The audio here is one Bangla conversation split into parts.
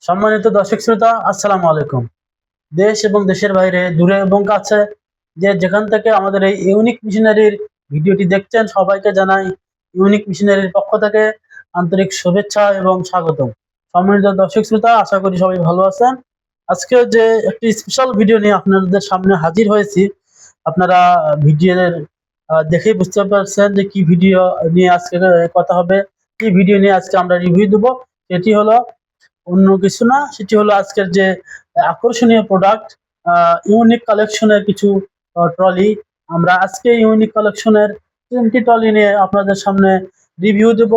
সম্মানিত দর্শক শ্রোতা, আসসালামু আলাইকুম। দেশ এবং দেশের বাইরে, দূরে এবং কাছে যে যেখান থেকে আমাদের এই ইউনিক মিশনারির ভিডিওটি দেখছেন, সবাইকে জানাই ইউনিক মিশনারির পক্ষ থেকে আন্তরিক শুভেচ্ছা এবং স্বাগতম। সম্মানিত দর্শক শ্রোতা, আশা করি সবাই ভালো আছেন। আজকে যে একটি স্পেশাল ভিডিও নিয়ে আপনাদের সামনে হাজির হয়েছি, আপনারা ভিডিও দেখেই বুঝতে পারছেন যে কি ভিডিও নিয়ে আজকে কথা হবে, কি ভিডিও নিয়ে আজকে আমরা রিভিউ দেবো। সেটি হলো অন্য কিছু না, সেটি হলো আজকের যে আকর্ষণীয় প্রোডাক্ট, ইউনিক কালেকশনের কিছু ট্রলি। আমরা আজকে ইউনিক কালেকশনের 3টি ট্রলি নিয়ে আপনাদের সামনে রিভিউ দেব।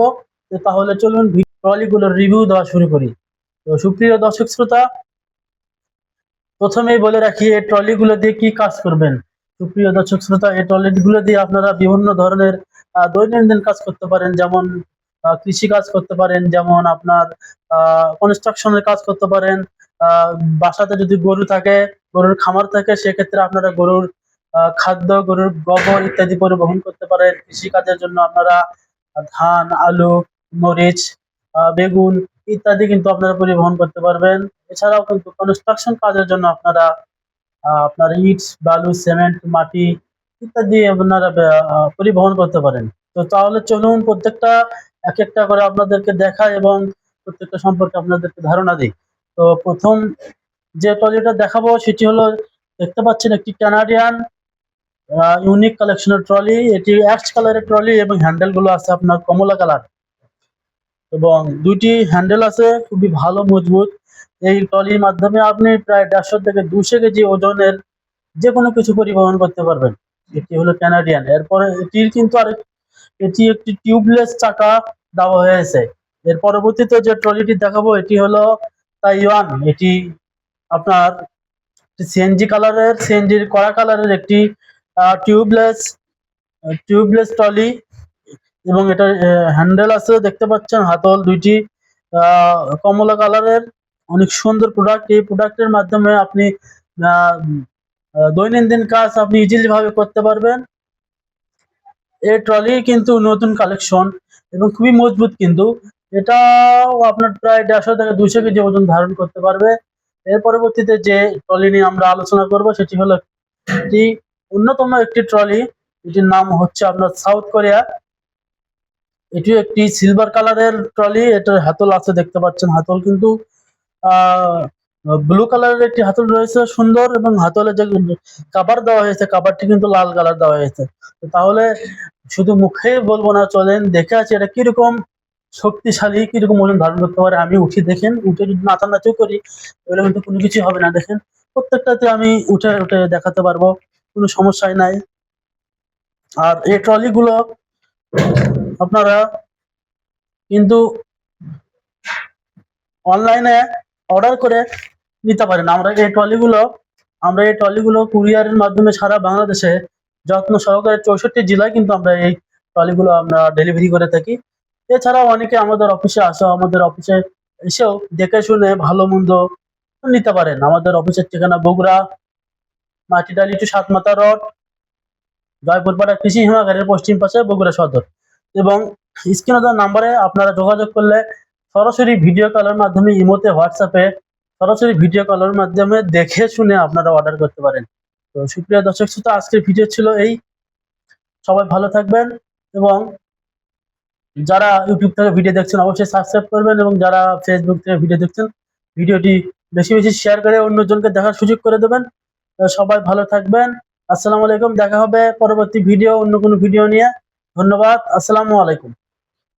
তো তাহলে চলুন ট্রলিগুলোর রিভিউ দেওয়া শুরু করি। তো সুপ্রিয় দর্শক শ্রোতা, প্রথমেই বলে রাখি এই ট্রলিগুলো দিয়ে কি কাজ করবেন। সুপ্রিয় দর্শক শ্রোতা, এই ট্রলিগুলো দিয়ে আপনারা বিভিন্ন ধরনের দৈনন্দিন কাজ করতে পারেন, যেমন কৃষি কাজ করতে পারেন, যেমন আপনার কনস্ট্রাকশনের কাজ করতে পারেন। আহ, বাসাতে যদি গরু থাকে, গরুর খামার থাকে, সেক্ষেত্রে আপনারা গরুর খাদ্য, গরুর গোবর ইত্যাদি পরিবহন করতে পারেন। কৃষি কাজের জন্য আপনারা ধান, আলু, মরিচ, বেগুন ইত্যাদি কিন্তু আপনারা পরিবহন করতে পারবেন। এছাড়াও কিন্তু কনস্ট্রাকশন কাজের জন্য আপনারা আপনার ইট, বালু, সিমেন্ট, মাটি ইত্যাদি আপনারা পরিবহন করতে পারেন। তো তাহলে চলুন প্রত্যেকটা এক একটা করে আপনাদেরকে দেখাই এবং প্রত্যেকটা সম্পর্কে আপনাদেরকে ধারণা দিই। তো প্রথম যে ট্রলিটা দেখাবো সেটি হলো, দেখতে পাচ্ছেন একটি কানাডিয়ান ইউনিক কালেকশনের ট্রলি। এটি অ্যাশ কালারের ট্রলি এবং হ্যান্ডেল গুলো আছে আপনার কমলা কালার, এবং দুইটি হ্যান্ডেল আছে খুবই ভালো মজবুত। এই ট্রলির মাধ্যমে আপনি প্রায় 150 থেকে 200 কেজি ওজনের যে কোনো কিছু পরিবহন করতে পারবেন। এটি হলো কানাডিয়ান। এরপরে এটির কিন্তু এটি একটি টিউবলেস চাকা দেওয়া হয়েছে। এর পরবর্তীতে যে ট্রলিটি দেখাবো এটি হলো তাইওয়ান। এটি আপনার সিএনজি কালারের, সিএনজির কড়া কালারের একটি টিউবলেস টিউবলেস ট্রলি, এবং এটা হ্যান্ডেল আছে, দেখতে পাচ্ছেন হাতল দুইটি কমলা কালারের। অনেক সুন্দর প্রোডাক্ট। এই প্রোডাক্টের মাধ্যমে আপনি আহ, দৈনন্দিন কাজ আপনি ইজিলি ভাবে করতে পারবেন। এই ট্রলি কিন্তু নতুন কালেকশন এবং খুবই মজবুত, কিন্তু এটাও আপনার প্রায় 150 থেকে 200 কেজি ওজন ধারণ করতে পারবে। এর পরবর্তীতে যে ট্রলি নিয়ে আমরা আলোচনা করব সেটি হলো একটি অন্যতম একটি ট্রলি। এটির নাম হচ্ছে আপনার সাউথ কোরিয়া। এটি একটি সিলভার কালারের ট্রলি। এটার হাতল আছে, দেখতে পাচ্ছেন হাতল কিন্তু ব্লু কালারের একটি হাতল রয়েছে সুন্দর, এবং হাতলে যে কাভার দেওয়া হয়েছে, কাভারটি কিন্তু লাল কালার দেওয়া হয়েছে। তো তাহলে শুধু মুখে বলবো না, চলেন দেখে আছে এটা কিরকম শক্তিশালী, কিরকম ওজন ধারণ করতে পারে। আমি উঠে দেখেন, উঠে যদি নাচানাচিও করি তাহলে কিন্তু কোনো কিছু হবে না। দেখেন প্রত্যেকটাতে আমি উঠে উঠে দেখাতে পারবো, কোনো সমস্যাই নাই। আর এই ট্রলিগুলো আপনারা কিন্তু অনলাইনে অর্ডার করে নিতে পারেন। আমরা এই ট্রলিগুলো কুরিয়ারের মাধ্যমে সারা বাংলাদেশে যত্ন সহকারে 64 জেলায় কিন্তু আমরা এই ট্রলিগুলো আমরা ডেলিভারি করে থাকি। এছাড়াও অনেকে আমাদের অফিসে আসে, আমাদের অফিসে এসেও দেখে শুনে ভালো মন্দ নিতে পারেন। আমাদের অফিসের ঠিকানা বগুড়া মাটিডালি টু সাতমাথা রোড, জয়পুরপাড়া কৃষি হিমাগারের পশ্চিম পাশে, বগুড়া সদর। এবং স্ক্রিনে দেওয়া নাম্বারে আপনারা যোগাযোগ করলে সরাসরি ভিডিও কলের মাধ্যমে, ইমোতে, হোয়াটসঅ্যাপে সরাসরি ভিডিও কলের মাধ্যমে দেখে শুনে আপনারা অর্ডার করতে পারেন। তো সুপ্রিয় দর্শক শ্রোতা, আজকের ভিডিও ছিল এই। সবাই ভালো থাকবেন, এবং যারা ইউটিউব থেকে ভিডিও দেখছেন অবশ্যই সাবস্ক্রাইব করবেন, এবং যারা ফেসবুক থেকে ভিডিও দেখছেন ভিডিওটি বেশি বেশি শেয়ার করে অন্যজনকে দেখার সুযোগ করে দেবেন। সবাই ভালো থাকবেন। আসসালামু আলাইকুম। দেখা হবে পরবর্তী ভিডিও, অন্য কোনো ভিডিও নিয়ে। ধন্যবাদ। আসসালামু আলাইকুম।